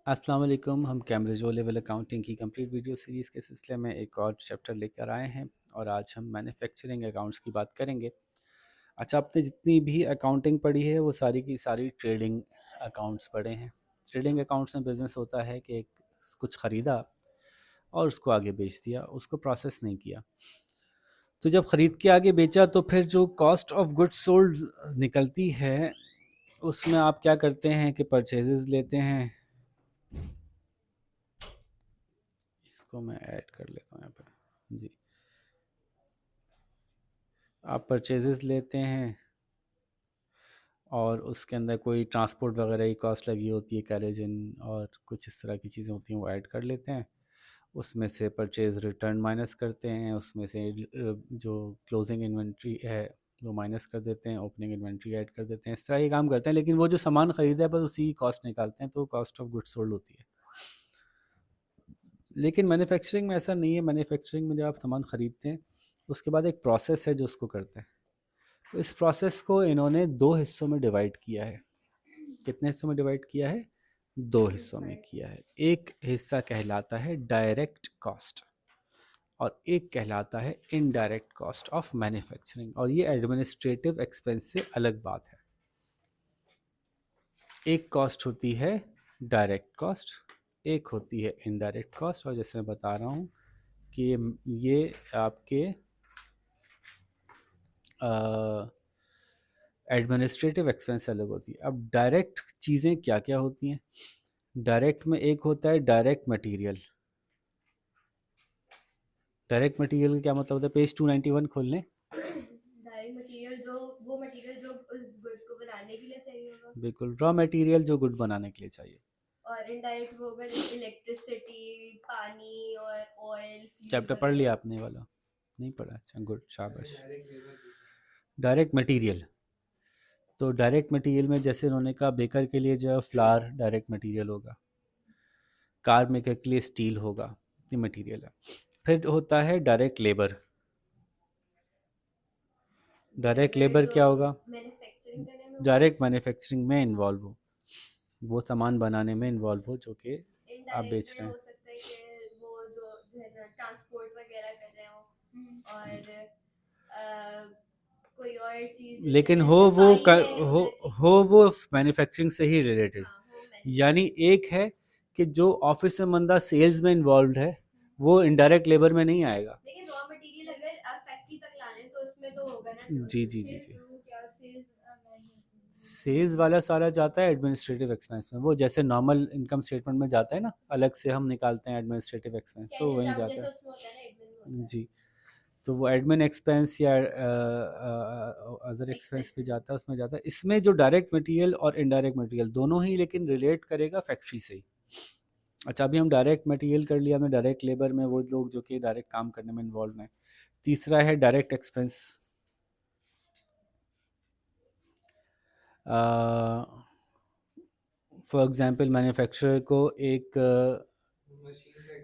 अस्सलाम वालेकुम। हम कैम्ब्रिज ओ लेवल अकाउंटिंग की कंप्लीट वीडियो सीरीज़ के सिलसिले में एक और चैप्टर लेकर आए हैं और आज हम मैन्युफैक्चरिंग अकाउंट्स की बात करेंगे। अच्छा, आपने जितनी भी अकाउंटिंग पढ़ी है वो सारी की सारी ट्रेडिंग अकाउंट्स पढ़े हैं। ट्रेडिंग अकाउंट्स में बिज़नेस होता है कि एक कुछ ख़रीदा और उसको आगे बेच दिया, उसको प्रोसेस नहीं किया। तो जब ख़रीद के आगे बेचा तो फिर जो कॉस्ट ऑफ गुड्स सोल्ड निकलती है उसमें आप क्या करते हैं कि परचेजेस लेते हैं। इसको मैं ऐड कर लेता हूँ यहाँ पर जी। आप परचेजेस लेते हैं और उसके अंदर कोई ट्रांसपोर्ट वगैरह की कॉस्ट लगी होती है, कैरेजिन और कुछ इस तरह की चीज़ें होती हैं, वो ऐड कर लेते हैं। उसमें से परचेज़ रिटर्न माइनस करते हैं, उसमें से जो क्लोजिंग इन्वेंट्री है वो माइनस कर देते हैं, ओपनिंग इन्वेंट्री ऐड कर देते हैं। इस तरह ये काम करते हैं, लेकिन वो जो सामान ख़रीदा है बस उसी की कॉस्ट निकालते हैं, तो कॉस्ट ऑफ गुड्स सोल्ड होती है। लेकिन मैन्युफैक्चरिंग में ऐसा नहीं है। मैन्युफैक्चरिंग में जब आप सामान ख़रीदते हैं उसके बाद एक प्रोसेस है जो उसको करते हैं। तो इस प्रोसेस को इन्होंने दो हिस्सों में डिवाइड किया है। कितने हिस्सों में डिवाइड किया है? दो हिस्सों में किया है। एक हिस्सा कहलाता है डायरेक्ट कॉस्ट और एक कहलाता है इनडायरेक्ट कॉस्ट ऑफ मैन्युफैक्चरिंग, और ये एडमिनिस्ट्रेटिव एक्सपेंस से अलग बात है। एक कॉस्ट होती है डायरेक्ट कॉस्ट, एक होती है इनडायरेक्ट कॉस्ट, और जैसे मैं बता रहा हूँ कि ये आपके एडमिनिस्ट्रेटिव एक्सपेंस अलग होती है। अब डायरेक्ट चीज़ें क्या क्या होती हैं? डायरेक्ट में एक होता है डायरेक्ट मटेरियल। डायरेक्ट मटेरियल का क्या मतलब होता है? पेज 291 खोल लें। डायरेक्ट मटेरियल जो वो मटेरियल जो उस गुड को बनाने के लिए चाहिए होगा। बिल्कुल, रॉ मटेरियल जो गुड बनाने के लिए चाहिए। और इनडायरेक्ट वो होगा जैसे इलेक्ट्रिसिटी, पानी और ऑयल, फ्यूल चैप्टर पढ़ लिया वगैरह। आपने ये वाला? नहीं पढ़ा? अच्छा, गुड, शाबाश। डायरेक्ट मटेरियल, तो डायरेक्ट मटेरियल में जैसे उन्होंने कहा बेकर के लिए जो है फ्लावर डायरेक्ट मटेरियल होगा, कार मेकर के लिए स्टील होगा, ये मटेरियल है। फिर होता है direct labour. Direct labour labour जो क्या होगा? मैन्युफैक्चरिंग करने में होगा। डायरेक्ट मैन्युफैक्चरिंग में इन्वॉल्व हो, वो सामान बनाने में इन्वॉल्व हो जो कि आप इनडायरेक्ट बेच में रहे हो हैं। सकता है कि वो जो है ना ट्रांसपोर्ट वगैरह कर रहे हो और कोई और चीज लेकिन जैसे सफाई है घर की। हो वो मैन्युफैक्चरिंग से ही रिलेटेड। हाँ, वो यानी मैन्युफैक्चरिंग। एक है कि जो ऑफिस में बंदा सेल्स में इन्वॉल्व है वो इनडायरेक्ट लेबर में नहीं आएगा। लेकिन रॉ मटेरियल अगर आप फैक्ट्री तक लाने तो इसमें तो होगा ना। जी जी जी जी। फिर वो क्या सेल्स सेल्स वाला सारा जाता है एडमिनिस्ट्रेटिव एक्सपेंस में, वो जैसे नॉर्मल इनकम स्टेटमेंट में जाता है ना, अलग से हम निकालते हैं एडमिनिस्ट्रेटिव एक्सपेंस, तो कैश वहीं अकाउंट जाता जैसे है। उसमें होता है ना, एडमिन में होता है। जी, तो वो एडमिन एक्सपेंस या अदर एक्सपेंस पे एक्सपेंसेस। जाता है, उसमें जाता है। इसमें जो डायरेक्ट मटेरियल और इनडायरेक्ट मटेरियल दोनों ही लेकिन रिलेट करेगा फैक्ट्री से ही। अच्छा, अभी हम डायरेक्ट मटेरियल कर लिया, हमने डायरेक्ट लेबर में वो लोग जो कि डायरेक्ट काम करने में इन्वॉल्व हैं। तीसरा है direct expense. For example manufacturer को एक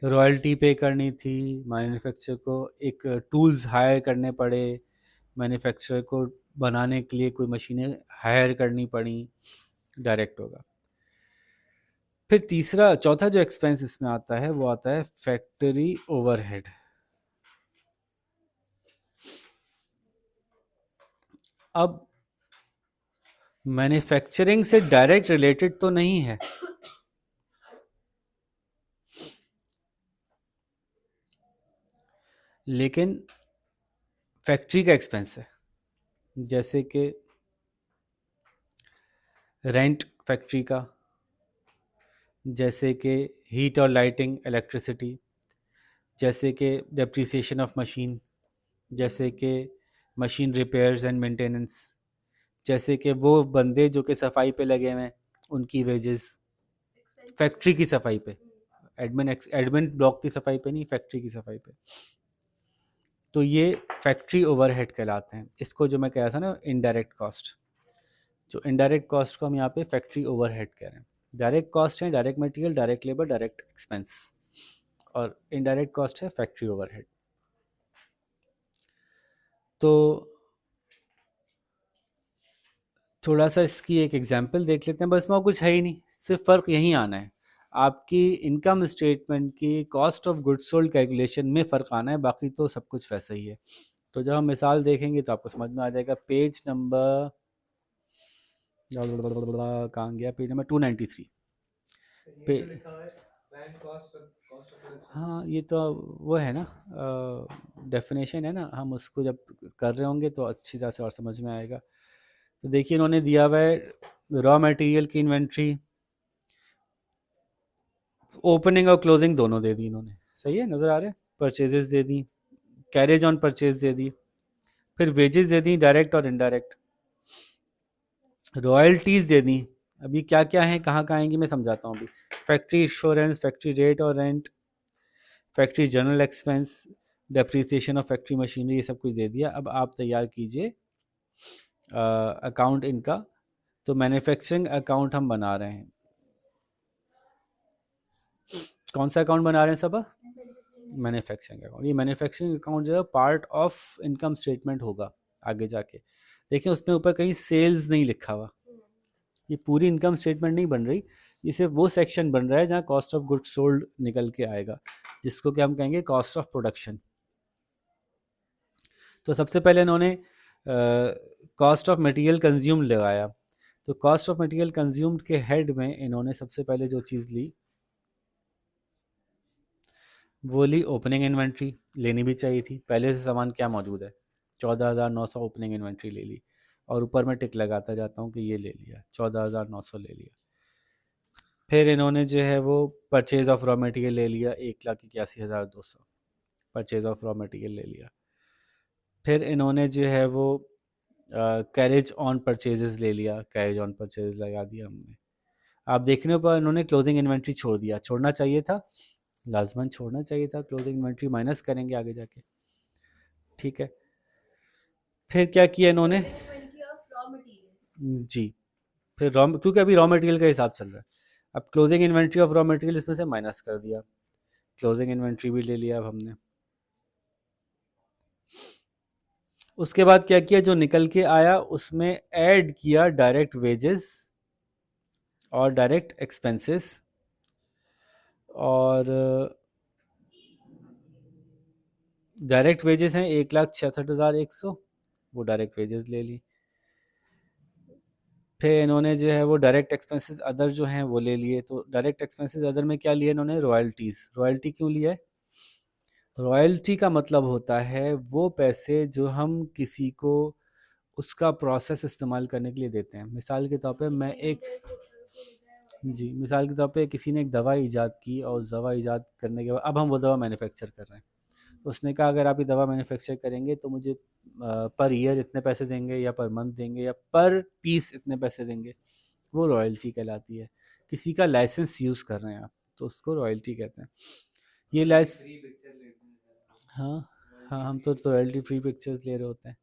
रॉयल्टी पे करनी थी, मैन्युफैक्चरर को एक टूल्स हायर करने पड़े, मैन्युफैक्चरर को बनाने के लिए कोई मशीनें हायर करनी पड़ी, डायरेक्ट होगा। फिर तीसरा चौथा जो एक्सपेंस इसमें आता है वो आता है फैक्ट्री ओवरहेड। अब मैन्युफैक्चरिंग से डायरेक्ट रिलेटेड तो नहीं है, लेकिन फैक्ट्री का एक्सपेंस है। जैसे कि रेंट फैक्ट्री का, जैसे कि हीट और लाइटिंग इलेक्ट्रिसिटी, जैसे कि डेप्रिसिएशन ऑफ मशीन, जैसे कि मशीन रिपेयर्स एंड मेंटेनेंस, जैसे कि वो बंदे जो कि सफाई पे लगे हुए हैं उनकी वेजेस, फैक्ट्री की सफाई पे, एडमिन ब्लॉक की सफाई पे नहीं, फैक्ट्री की सफाई पे। तो ये फैक्ट्री ओवरहेड कहलाते हैं। इसको जो मैं कह रहा था ना इनडायरेक्ट कॉस्ट, जो इनडायरेक्ट कॉस्ट को हम यहाँ पे फैक्ट्री ओवरहेड कह रहे हैं। डायरेक्ट कॉस्ट है direct material, direct labour, direct expense, और इनडायरेक्ट कॉस्ट है फैक्ट्री ओवरहेड। तो थोड़ा सा इसकी एक एग्जांपल देख लेते हैं, बस में और कुछ है ही नहीं, सिर्फ फ़र्क यहीं आना है। आपकी इनकम स्टेटमेंट की cost of goods sold calculation में फ़र्क आना है, बाकी तो सब कुछ वैसा ही है। तो जब हम मिसाल देखेंगे तो आपको समझ में आ जाएगा। पेज नंबर कहाँ गया, पेज नंबर 293 पे। हाँ ये तो वो है ना, डेफिनेशन है ना, हम उसको जब कर रहे होंगे तो अच्छी तरह से और समझ में आएगा। तो देखिए इन्होंने दिया हुआ है रॉ मटेरियल की इन्वेंट्री, ओपनिंग और क्लोजिंग दोनों दे दी इन्होंने, सही है, नज़र आ रहे हैं। परचेजेस दे दी, कैरेज ऑन परचेज दे दी, फिर वेजेस दे दी डायरेक्ट और इनडायरेक्ट, रॉयल्टीज़ दे दी। अभी क्या क्या है, कहाँ कहाँ आएंगी मैं समझाता हूँ अभी। फैक्ट्री इंश्योरेंस, फैक्ट्री रेट और rent, factory general expense, depreciation of factory machinery, ये सब कुछ दे दिया। अब आप तैयार कीजिए अकाउंट इनका। तो मैन्युफैक्चरिंग अकाउंट हम बना रहे हैं। कौन सा अकाउंट बना रहे हैं सब? Manufacturing account. ये मैन्युफैक्चरिंग अकाउंट जो है पार्ट ऑफ इनकम स्टेटमेंट होगा आगे जाके। देखिए उसमें ऊपर कहीं सेल्स नहीं लिखा हुआ, ये पूरी इनकम स्टेटमेंट नहीं बन रही, ये सिर्फ वो सेक्शन बन रहा है जहाँ कॉस्ट ऑफ गुड्स सोल्ड निकल के आएगा, जिसको कि हम कहेंगे कॉस्ट ऑफ प्रोडक्शन। तो सबसे पहले इन्होंने कॉस्ट ऑफ मटेरियल कंज्यूम लगाया। तो कॉस्ट ऑफ मटेरियल कंज्यूम्ड के हेड में इन्होंने सबसे पहले जो चीज़ ली वो ली ओपनिंग इन्वेंट्री। लेनी भी चाहिए थी, पहले से सामान क्या मौजूद है, 14,900 ओपनिंग इन्वेंट्री ले ली, और ऊपर मैं टिक लगाता जाता हूँ कि ये ले लिया, 14,900 ले लिया। फिर इन्होंने जो है वो परचेज ऑफ रॉ मटेरियल ले लिया, 1,81,200 परचेज ऑफ रॉ मटेरियल ले लिया। फिर इन्होंने जो है वो कैरेज ऑन परचेजेस ले लिया, कैरेज ऑन परचेज लगा दिया हमने। आप देखने पर इन्होंने क्लोजिंग इन्वेंट्री छोड़ दिया, छोड़ना चाहिए था, लाजमन छोड़ना चाहिए था, क्लोजिंग इन्वेंट्री माइनस करेंगे आगे जाके, ठीक है। फिर क्या किया इन्होंने जी, फिर रॉ, क्योंकि अभी रॉ मटेरियल का हिसाब चल रहा है, अब closing inventory of raw material इसमें से माइनस कर दिया, क्लोजिंग इन्वेंट्री भी ले लिया अब हमने। उसके बाद क्या किया, जो निकल के आया उसमें ऐड किया डायरेक्ट वेजेस और डायरेक्ट एक्सपेंसेस, और डायरेक्ट वेजेस हैं 1,66,100, वो डायरेक्ट वेजेस ले ली। फिर इन्होंने जो है वो डायरेक्ट एक्सपेंसेस अदर जो हैं वो ले लिए। तो डायरेक्ट एक्सपेंसेस अदर में क्या लिए इन्होंने, रॉयल्टीज़। रॉयल्टी क्यों लिया है, रॉयल्टी का मतलब होता है वो पैसे जो हम किसी को उसका प्रोसेस इस्तेमाल करने के लिए देते हैं। मिसाल के तौर पे मैं एक जी, मिसाल के तौर पे किसी ने एक दवा ईजाद की, और उस दवा ईजाद करने के बाद अब हम वो दवा मैन्युफैक्चर कर रहे हैं, तो उसने कहा अगर आप ये दवा मैन्युफैक्चर करेंगे तो मुझे पर ईयर इतने पैसे देंगे, या पर मंथ देंगे, या पर पीस इतने पैसे देंगे, वो रॉयल्टी कहलाती है। किसी का लाइसेंस यूज़ कर रहे हैं आप, तो उसको रॉयल्टी कहते हैं। ये लाइस हाँ हाँ, हम तो रॉयल्टी फ्री पिक्चर्स ले रहे होते हैं।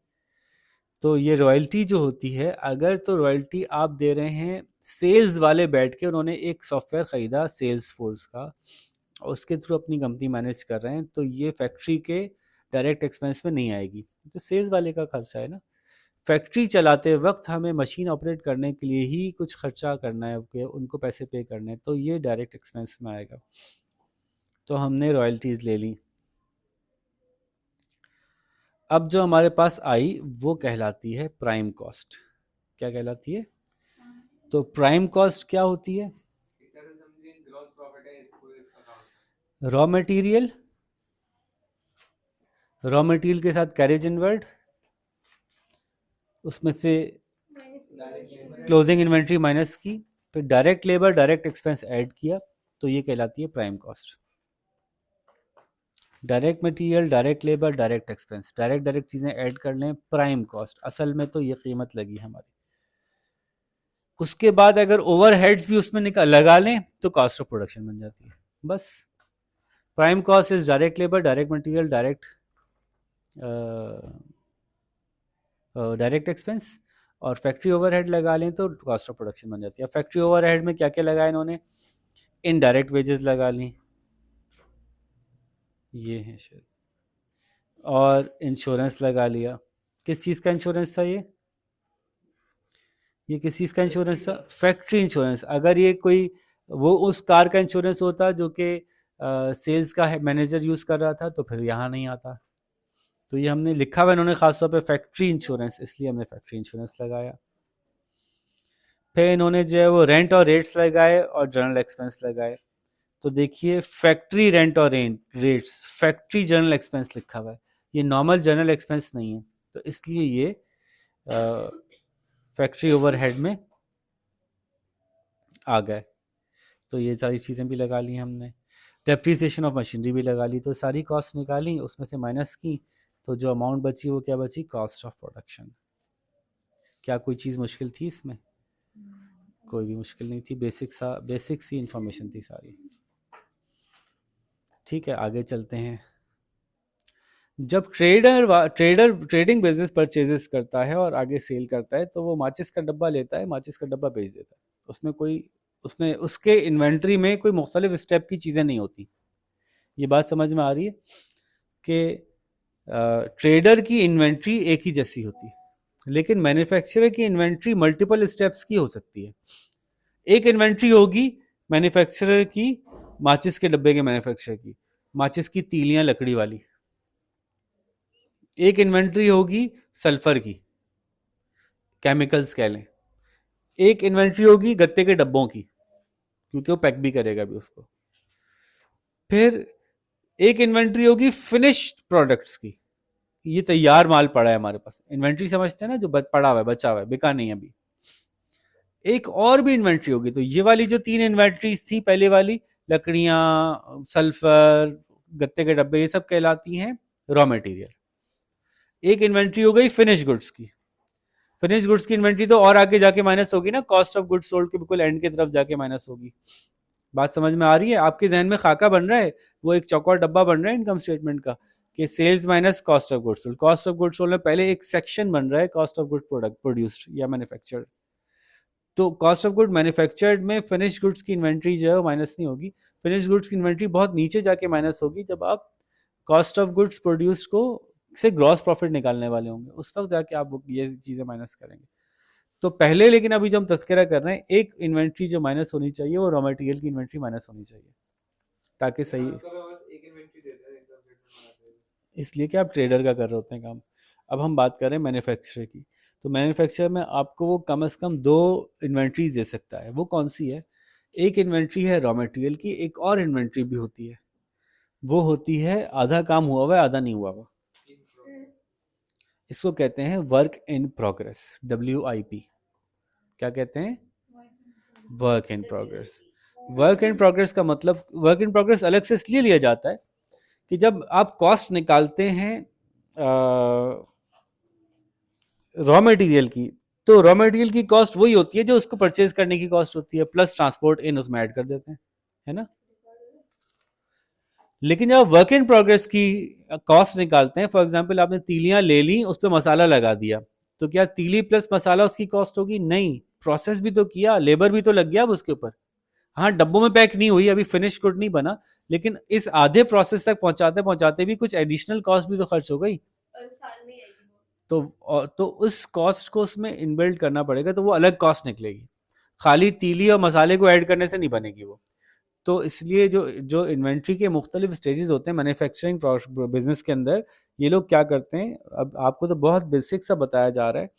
तो ये रॉयल्टी जो होती है, अगर तो रॉयल्टी आप दे रहे हैं, सेल्स वाले बैठ के उन्होंने एक सॉफ्टवेयर ख़रीदा सेल्स फोर्स का, और उसके थ्रू अपनी कंपनी मैनेज कर रहे हैं, तो ये फैक्ट्री के डायरेक्ट एक्सपेंस में नहीं आएगी, तो सेल्स वाले का खर्चा है ना। फैक्ट्री चलाते वक्त हमें मशीन ऑपरेट करने के लिए ही कुछ खर्चा करना है, कि उनको पैसे पे करने हैं, तो ये डायरेक्ट एक्सपेंस में आएगा। तो हमने रॉयल्टीज़ ले ली। अब जो हमारे पास आई वो कहलाती है प्राइम कॉस्ट। क्या कहलाती है, तो प्राइम कॉस्ट क्या होती है, रॉ मटेरियल, रॉ मटेरियल के साथ कैरेज इनवर्ड, उसमें से क्लोजिंग इन्वेंट्री माइनस की, फिर direct labour direct expense add किया, तो ये कहलाती है prime cost. Direct material, direct labour, direct expense, direct direct चीज़ें ऐड कर लें, प्राइम कॉस्ट। असल में तो ये कीमत लगी हमारी। उसके बाद अगर ओवरहेड्स भी उसमें निकाल लगा लें तो कॉस्ट ऑफ प्रोडक्शन बन जाती है। बस prime cost is direct labour, direct material, direct expense, और फैक्ट्री ओवरहेड लगा लें तो कॉस्ट ऑफ प्रोडक्शन बन जाती है। फैक्ट्री ओवरहेड में क्या क्या लगाया इन्होंने, इनडायरेक्ट वेजेस लगा ली, ये है शायद, और इंश्योरेंस लगा लिया। किस चीज़ का इंश्योरेंस था ये किस चीज़ का इंश्योरेंस था, फैक्ट्री इंश्योरेंस। अगर ये कोई वो उस कार का इंश्योरेंस होता जो कि सेल्स का मैनेजर यूज़ कर रहा था, तो फिर यहाँ नहीं आता। तो ये हमने लिखा हुआ इन्होंने खासतौर पे फैक्ट्री इंश्योरेंस, इसलिए हमने फैक्ट्री इंश्योरेंस लगाया। फिर इन्होंने जो है वो रेंट और रेट्स लगाए और जनरल एक्सपेंस लगाए। तो देखिए फैक्ट्री रेंट और रेट्स, फैक्ट्री जनरल एक्सपेंस लिखा हुआ है, ये नॉर्मल जनरल एक्सपेंस नहीं है, तो इसलिए ये फैक्ट्री ओवरहेड में आ गए। तो ये सारी चीज़ें भी लगा ली हमने। डेप्रिसिएशन ऑफ मशीनरी भी लगा ली, तो सारी कॉस्ट निकाली, उसमें से माइनस की, तो जो अमाउंट बची वो क्या बची, कॉस्ट ऑफ प्रोडक्शन। क्या कोई चीज़ मुश्किल थी इसमें? कोई भी मुश्किल नहीं थी, बेसिक सी इंफॉर्मेशन थी सारी। ठीक है, आगे चलते हैं। जब ट्रेडिंग बिजनेस परचेजेस करता है और आगे सेल करता है, तो वो माचिस का डब्बा लेता है, माचिस का डब्बा बेच देता है। उसमें उसके इन्वेंट्री में कोई मुख्तलिफ स्टेप की चीज़ें नहीं होती। ये बात समझ में आ रही है कि ट्रेडर की इन्वेंट्री एक ही जैसी होती है, लेकिन मैन्युफैक्चरर की इन्वेंट्री मल्टीपल स्टेप्स की हो सकती है। एक इन्वेंट्री होगी मैन्युफैक्चरर की, माचिस के डब्बे के मैन्युफैक्चरर की, माचिस की तीलियां लकड़ी वाली। एक इन्वेंट्री होगी सल्फर की, केमिकल्स कह लें। एक इन्वेंट्री होगी गत्ते के डब्बों की, क्योंकि वो पैक भी करेगा भी उसको। फिर एक इन्वेंट्री होगी फिनिश्ड प्रोडक्ट्स की, ये तैयार माल पड़ा है हमारे पास। इन्वेंट्री समझते हैं ना, जो पड़ा हुआ है, बचा हुआ है, बिका नहीं अभी। एक और भी इन्वेंट्री होगी। तो ये वाली जो 3 इन्वेंट्रीज थी, पहले वाली लकड़ियां, सल्फर, गत्ते के डब्बे, ये सब कहलाती हैं रॉ मटेरियल। एक इन्वेंट्री हो गई फिनिश गुड्स की। फिनिश गुड्स की इन्वेंट्री तो और आगे जाके माइनस होगी ना, कॉस्ट ऑफ गुड्स सोल्ड के बिल्कुल एंड की तरफ जाके माइनस होगी। बात समझ में आ रही है? आपके जहन में खाका बन रहा है, वो एक चौकोर डब्बा बन रहा है इनकम स्टेटमेंट का, कि sales minus cost of goods sold. Cost of goods sold में पहले एक सेक्शन बन रहा है cost of good product produced या मैन्युफैक्चर्ड। तो कॉस्ट ऑफ गुड मैन्युफैक्चर्ड में फिनिश गुड्स की इन्वेंट्री जो है वो माइनस नहीं होगी। फिनिश गुड्स की इन्वेंट्री बहुत नीचे जाके माइनस होगी, जब आप कॉस्ट ऑफ गुड्स प्रोड्यूस्ड को से ग्रॉस प्रॉफिट निकालने वाले होंगे, उस वक्त जाके आप ये चीज़ें माइनस करेंगे। तो पहले, लेकिन अभी जो हम तस्करा कर रहे हैं, एक इन्वेंट्री जो माइनस होनी चाहिए वो रॉ मटेरियल की इन्वेंट्री माइनस होनी चाहिए, ताकि सही, इसलिए कि आप ट्रेडर का कर रहे होते हैं काम। अब हम बात कर रहे हैं मैन्युफैक्चरर की। तो मैन्युफैक्चरर में आपको वो कम से कम 2 इन्वेंट्रीज दे सकता है। वो कौन सी है? एक इन्वेंट्री है रॉ मटेरियल की, एक और इन्वेंट्री भी होती है, वो होती है आधा काम हुआ हुआ है, आधा नहीं हुआ हुआ। इसको कहते हैं वर्क इन प्रोग्रेस, WIP। क्या कहते हैं? Work in progress. Work in progress का मतलब, वर्क इन प्रोग्रेस अलग से इसलिए लिया जाता है कि जब आप कॉस्ट निकालते हैं रॉ मटेरियल की, तो रॉ मटेरियल की कॉस्ट वही होती है जो उसको परचेज करने की कॉस्ट होती है, प्लस ट्रांसपोर्ट इन उसमें ऐड कर देते हैं, है ना। लेकिन जब वर्क इन प्रोग्रेस की कॉस्ट निकालते हैं, फॉर एग्जांपल आपने तीलियां ले ली, उस पर मसाला लगा दिया, तो क्या तीली प्लस मसाला उसकी कॉस्ट होगी? नहीं, प्रोसेस भी तो किया, लेबर भी तो लग गया अब उसके ऊपर। हाँ, डब्बों में पैक नहीं हुई, अभी फिनिश गुड नहीं बना, लेकिन इस आधे प्रोसेस तक पहुंचाते पहुंचाते भी कुछ एडिशनल कॉस्ट भी तो खर्च हो गई। और साल में आएगी तो उस कॉस्ट को उसमें इनबिल्ड करना पड़ेगा, तो वो अलग कॉस्ट निकलेगी, खाली तीली और मसाले को ऐड करने से नहीं बनेगी वो। तो इसलिए जो जो इन्वेंट्री के मुख्तलिफ स्टेजेस होते हैं मैन्युफैक्चरिंग बिजनेस के अंदर, ये लोग क्या करते हैं, अब आपको तो बहुत बेसिक सा बताया जा रहा है।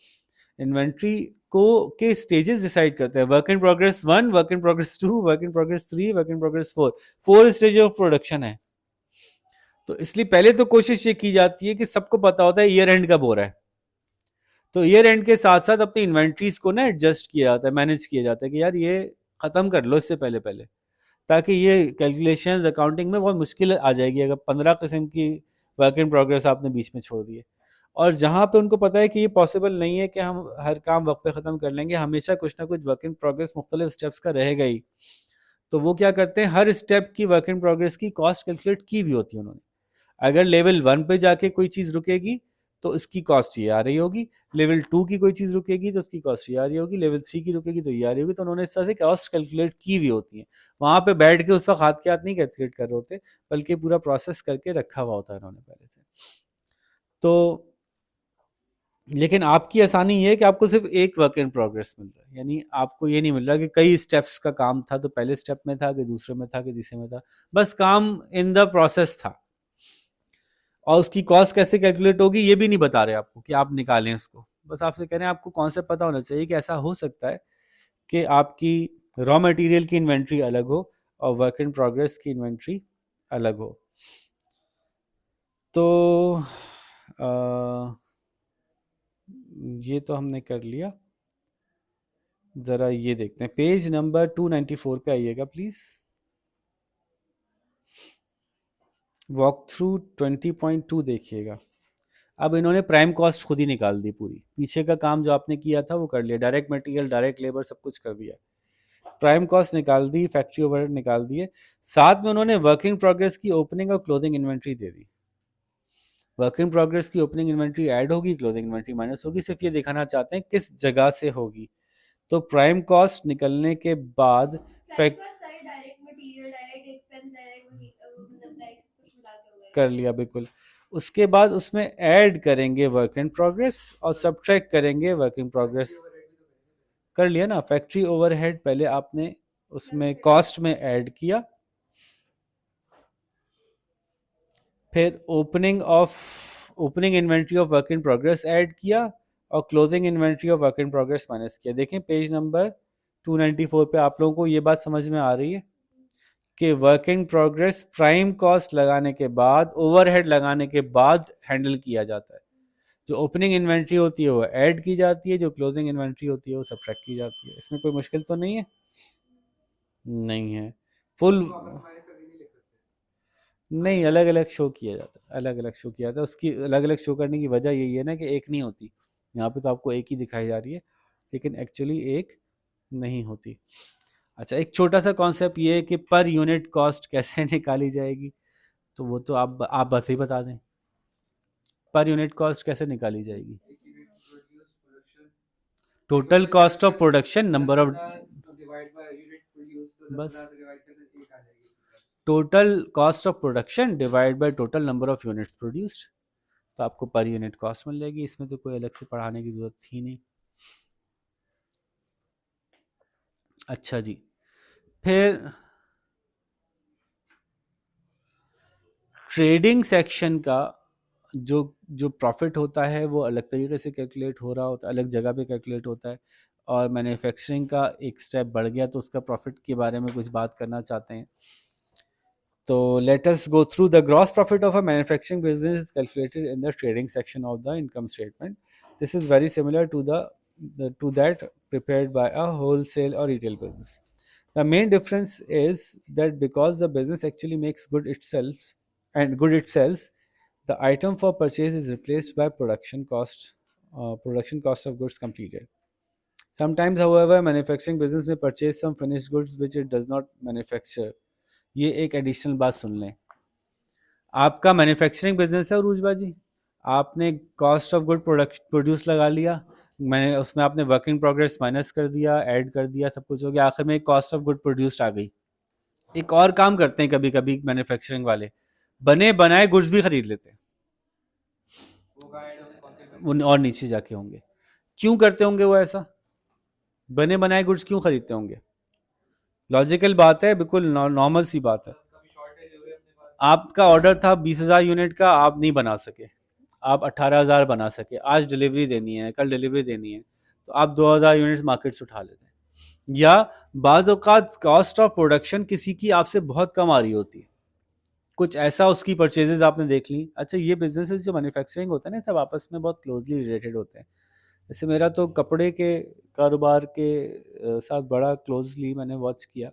इन्वेंट्री को के स्टेजेस डिसाइड करते हैं, work in progress 1, work in progress 2, work in progress 3, work in progress 4। 4 stage of production है। तो इसलिए पहले तो कोशिश ये की जाती है कि सबको पता होता है ईयर एंड कब हो रहा है, तो ईयर एंड के साथ साथ अपनी इन्वेंट्रीज को ना एडजस्ट किया जाता है, मैनेज किया जाता है कि यार ये खत्म कर लो इससे पहले पहले, ताकि ये कैलकुलेशन अकाउंटिंग में बहुत मुश्किल आ जाएगी अगर 15 किस्म की वर्क इन प्रोग्रेस आपने बीच में छोड़ दिए। और जहाँ पे उनको पता है कि ये पॉसिबल नहीं है कि हम हर काम वक्त पे ख़त्म कर लेंगे, हमेशा कुछ ना कुछ वर्क इन प्रोग्रेस मुख्तलिफ स्टेप्स का रहेगा ही, तो वो क्या करते हैं, हर स्टेप की वर्क इन प्रोग्रेस की कॉस्ट कैलकुलेट की हुई होती है उन्होंने। अगर लेवल 1 पे जाके कोई चीज़ रुकेगी तो इसकी कॉस्ट ये आ रही होगी, लेवल 2 की कोई चीज़ रुकेगी तो उसकी कॉस्ट ये आ रही होगी, लेवल 3 की रुकेगी तो ये आ रही होगी। तो उन्होंने इस तरह से कॉस्ट कैलकुलेट की हुई होती है। वहाँ पे बैठ के उस वक्त हाथ के हाथ नहीं कैलकुलेट कर रहे होते, बल्कि पूरा प्रोसेस करके रखा हुआ होता है उन्होंने पहले से। तो लेकिन आपकी आसानी ये है कि आपको सिर्फ एक वर्क इन प्रोग्रेस मिल रहा है, यानी आपको ये नहीं मिल रहा कि कई स्टेप्स का काम था, तो पहले स्टेप में था कि दूसरे में था कि तीसरे में था, बस काम इन द प्रोसेस था। और उसकी कॉस्ट कैसे कैलकुलेट होगी ये भी नहीं बता रहे आपको कि आप निकालें उसको, बस आपसे कह रहे हैं आपको कॉन्सेप्ट पता होना चाहिए कि ऐसा हो सकता है कि आपकी रॉ मटेरियल की इन्वेंट्री अलग हो और वर्क इन प्रोग्रेस की इन्वेंट्री अलग हो। तो ये तो हमने कर लिया। ज़रा ये देखते हैं, पेज नंबर 294 पे आइएगा प्लीज़। वॉक थ्रू 20.2 देखिएगा। अब इन्होंने प्राइम कॉस्ट खुद ही निकाल दी पूरी, पीछे का काम जो आपने किया था वो कर लिया, डायरेक्ट मटेरियल, डायरेक्ट लेबर, सब कुछ कर दिया, प्राइम कॉस्ट निकाल दी, फैक्ट्री ओवरहेड निकाल दिए, साथ में उन्होंने वर्किंग प्रोग्रेस की ओपनिंग और क्लोजिंग इन्वेंट्री दे दी। वर्किंग प्रोग्रेस की ओपनिंग इन्वेंट्री ऐड होगी, क्लोजिंग इन्वेंट्री माइनस होगी, सिर्फ ये दिखाना चाहते हैं किस जगह से होगी। तो प्राइम कॉस्ट निकलने के बाद प्राइम कॉस्ट सारे direct material, direct expense, direct मतलब प्राइस कुछ मिला के होगा कर लिया बिल्कुल। उसके बाद उसमें ऐड करेंगे वर्क इन प्रोग्रेस और सब्ट्रैक्ट करेंगे वर्क इन प्रोग्रेस। कर लिया ना, फैक्ट्री ओवरहेड पहले आपने उसमें कॉस्ट में ऐड किया, फिर opening inventory of work in progress add किया और closing inventory of work in progress minus किया। देखें पेज नंबर 294 पे आप लोगों को ये बात समझ में आ रही है कि work in progress prime cost लगाने के बाद, ओवरहेड लगाने के बाद हैंडल किया जाता है। जो ओपनिंग इन्वेंट्री होती है वो ऐड की जाती है, जो क्लोजिंग इन्वेंट्री होती है वो सब्ट्रैक्ट की जाती है। इसमें कोई मुश्किल तो नहीं है? नहीं है। फुल नहीं, अलग अलग शो किया जाता है, अलग अलग शो किया जाता है। उसकी अलग अलग शो करने की वजह यही है ना कि एक नहीं होती। यहाँ पे तो आपको एक ही दिखाई जा रही है, लेकिन एक्चुअली एक नहीं होती। अच्छा, एक छोटा सा कॉन्सेप्ट ये है कि पर यूनिट कॉस्ट कैसे निकाली जाएगी, तो वो तो आप बस ही बता दें। पर यूनिट कॉस्ट कैसे निकाली जाएगी? Total cost of production number of, बस total cost of production divide by total number of units produced, तो आपको पर यूनिट कॉस्ट मिल जाएगी। इसमें तो कोई अलग से पढ़ाने की जरूरत थी नहीं। अच्छा जी, फिर ट्रेडिंग सेक्शन का जो जो प्रॉफिट होता है वो अलग तरीके से कैलकुलेट हो रहा होता है, अलग जगह पे कैलकुलेट होता है। और मैन्युफैक्चरिंग का एक स्टेप बढ़ गया तो उसका प्रॉफिट के बारे में कुछ बात करना चाहते हैं। तो let us go through the gross profit of a manufacturing business is calculated in the trading section of the income statement. This is very similar to that prepared by a wholesale or retail business. The main difference is that because the business actually makes good itself and good it sells, the item for purchase is replaced by production cost of goods completed. Sometimes, however, manufacturing business may purchase some finished goods which it does not manufacture. ये एक additional बात सुन लें। आपका manufacturing business है उरूज बाजी, आपने cost of good produce लगा लिया, मैंने उसमें आपने वर्किंग प्रोग्रेस माइनस कर दिया, ऐड कर दिया, सब कुछ हो गया, आखिर में कॉस्ट ऑफ गुड प्रोड्यूस्ड आ गई। एक और काम करते हैं कभी कभी मैन्युफैक्चरिंग वाले, बने बनाए गुड्स भी खरीद लेते हैं, और नीचे जाके होंगे। क्यों करते होंगे वो ऐसा? बने बनाए गुड्स क्यों खरीदते होंगे? लॉजिकल बात है, बिल्कुल नॉर्मल सी बात है। आपका ऑर्डर था 20,000 यूनिट का, आप नहीं बना सके, आप 18,000 बना सके, आज डिलीवरी देनी है, कल डिलीवरी देनी है, तो आप 2,000 यूनिट मार्केट से उठा लेते हैं। या बाद औक़ात कॉस्ट ऑफ प्रोडक्शन किसी की आपसे बहुत कम आ रही होती है, कुछ ऐसा उसकी परचेजेज आपने देख ली। अच्छा, ये बिजनेसेस जो मैन्युफैक्चरिंग होता है ना, सब आपस में बहुत क्लोजली रिलेटेड होते हैं। जैसे मेरा तो कपड़े के कारोबार के साथ बड़ा क्लोजली मैंने वॉच किया,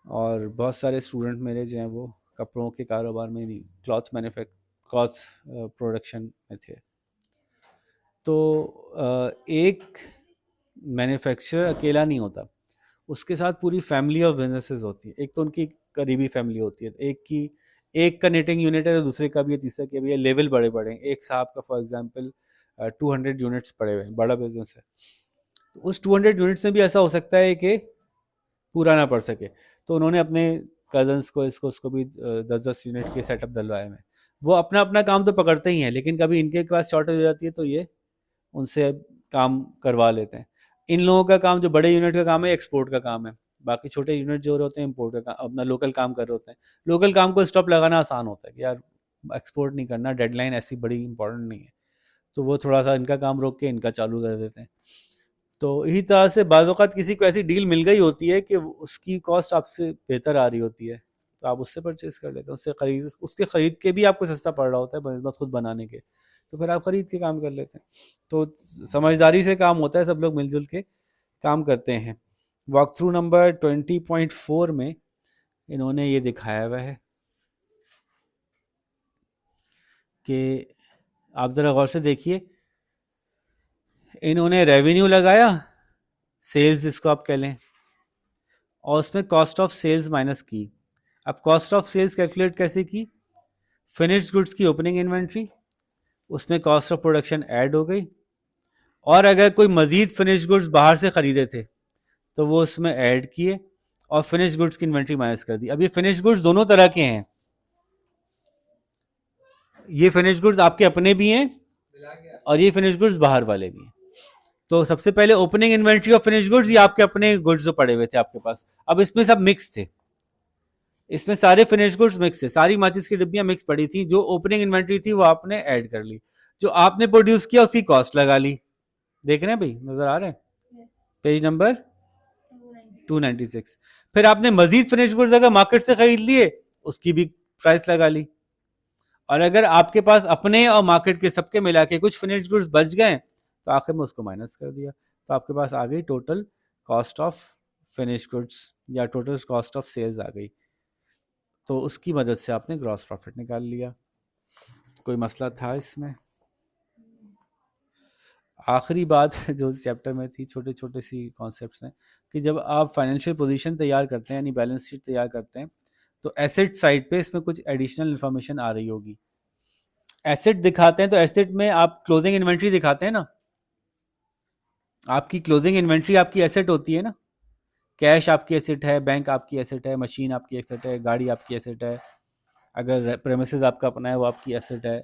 और बहुत सारे स्टूडेंट मेरे जो हैं वो कपड़ों के कारोबार में नहीं, क्लॉथ प्रोडक्शन में थे। तो एक मैन्युफैक्चरर अकेला नहीं होता, उसके साथ पूरी फैमिली ऑफ बिजनेसेस होती है। एक तो उनकी करीबी फैमिली होती है, एक का नेटिंग यूनिट है तो दूसरे का भी है, तीसरे का भी है, लेवल बड़े बड़े हैं। एक साहब का फॉर एग्जांपल 200 यूनिट्स पड़े हुए हैं, बड़ा बिजनेस है। तो उस 200 यूनिट्स में भी ऐसा हो सकता है कि पूरा ना पड़ सके, तो उन्होंने अपने कजन्स को, उसको भी 10-10 यूनिट के सेटअप डलवाए हैं। वो अपना अपना काम तो पकड़ते ही हैं, लेकिन कभी इनके पास शॉर्टेज हो जाती है तो ये उनसे काम करवा लेते हैं। इन लोगों का काम, जो बड़े यूनिट का काम है, एक्सपोर्ट का काम है। बाकी छोटे यूनिट जो होते हैं इम्पोर्ट का काम, अपना लोकल काम कर रहे होते हैं। लोकल काम को स्टॉप लगाना आसान होता है कि यार एक्सपोर्ट नहीं करना, डेडलाइन ऐसी बड़ी इंपॉर्टेंट नहीं है, तो वो थोड़ा सा इनका काम रोक के इनका चालू कर देते हैं। तो इसी तरह से बाज़ औक़ात किसी को ऐसी डील मिल गई होती है कि उसकी कॉस्ट आपसे बेहतर आ रही होती है, तो आप उससे परचेज़ कर लेते हैं, उसके ख़रीद के भी आपको सस्ता पड़ रहा होता है बनस्बत खुद बनाने के, तो फिर आप ख़रीद के काम कर लेते हैं। तो समझदारी से काम होता है, सब लोग मिलजुल के काम करते हैं। वॉक थ्रू नंबर 20.4 में इन्होंने ये दिखाया हुआ है कि आप ज़रा गौर से देखिए, इन्होंने रेवेन्यू लगाया, सेल्स जिसको आप कह लें, और उसमें कॉस्ट ऑफ सेल्स माइनस की। अब कॉस्ट ऑफ सेल्स कैलकुलेट कैसे की? फिनिश्ड गुड्स की ओपनिंग इन्वेंट्री, उसमें कॉस्ट ऑफ प्रोडक्शन ऐड हो गई, और अगर कोई मज़ीद फिनिश्ड गुड्स बाहर से ख़रीदे थे तो वो उसमें ऐड किए और फिनिश्ड गुड्स की इन्वेंट्री माइनस कर दी। अब ये फिनिश्ड गुड्स दोनों तरह के हैं, ये फिनिश्ड गुड्स आपके अपने भी हैं और ये फिनिश्ड गुड्स बाहर वाले भी हैं। तो सबसे पहले opening inventory of finished goods, ये आपके अपने गुड्स जो पड़े हुए थे आपके पास। अब इसमें सब मिक्स थे, इसमें सारे फिनिश्ड गुड्स मिक्स थे, सारी माचिस की डिब्बियां मिक्स पड़ी थी। जो ओपनिंग इन्वेंट्री थी वो आपने ऐड कर ली, जो आपने प्रोड्यूस किया उसकी कॉस्ट लगा ली। देख रहे हैं भाई, नजर आ रहे हैं? Page number 296। फिर आपने मजीद फिनिश्ड गुड्स अगर मार्केट से खरीद लिए, उसकी भी प्राइस लगा ली। और अगर आपके पास अपने और मार्केट के सबके मिला के कुछ फिनिश्ड गुड्स बच गए, तो आखिर में उसको माइनस कर दिया, तो आपके पास आ गई total cost of finished goods या टोटल कॉस्ट ऑफ सेल्स आ गई। तो उसकी मदद से आपने ग्रॉस प्रॉफिट निकाल लिया। कोई मसला था इसमें? आखिरी बात जो चैप्टर में थी, छोटे छोटे सी कॉन्सेप्ट्स हैं कि जब आप फाइनेंशियल पोजीशन तैयार करते हैं, यानी बैलेंस शीट तैयार करते हैं, तो एसेट साइड पे इसमें कुछ एडिशनल इन्फॉर्मेशन आ रही होगी। एसेट दिखाते हैं तो एसेट में आप क्लोजिंग इन्वेंट्री दिखाते हैं ना, आपकी क्लोजिंग इन्वेंट्री आपकी एसेट होती है ना। कैश आपकी एसेट है, बैंक आपकी एसेट है, मशीन आपकी एसेट है, गाड़ी आपकी एसेट है, अगर प्रेमिसेस आपका अपना है वो आपकी एसेट है।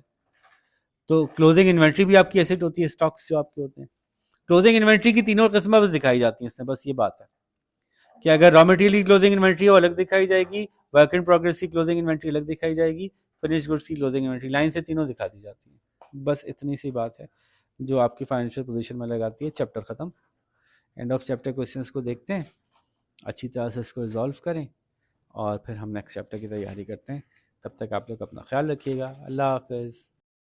तो क्लोजिंग इन्वेंट्री भी आपकी एसेट होती है, स्टॉक्स जो आपके होते हैं। क्लोजिंग इन्वेंट्री की तीनों किस्में बस दिखाई जाती हैं इसमें, बस ये बात है कि अगर रॉ मटेरियल की क्लोजिंग इन्वेंट्री वो अलग दिखाई जाएगी, वर्क इन प्रोग्रेस की क्लोजिंग इन्वेंट्री अलग दिखाई जाएगी, फिनिश गुड्स की क्लोजिंग इन्वेंट्री, लाइन से तीनों दिखा दी जाती है। बस इतनी सी बात है जो आपकी फाइनेंशियल पोजीशन में लगाती है। चैप्टर ख़त्म। एंड ऑफ चैप्टर क्वेश्चंस को देखते हैं, अच्छी तरह से इसको रिजॉल्व करें और फिर हम नेक्स्ट चैप्टर की तैयारी करते हैं। तब तक आप लोग अपना ख्याल रखिएगा। अल्लाह हाफ़िज़।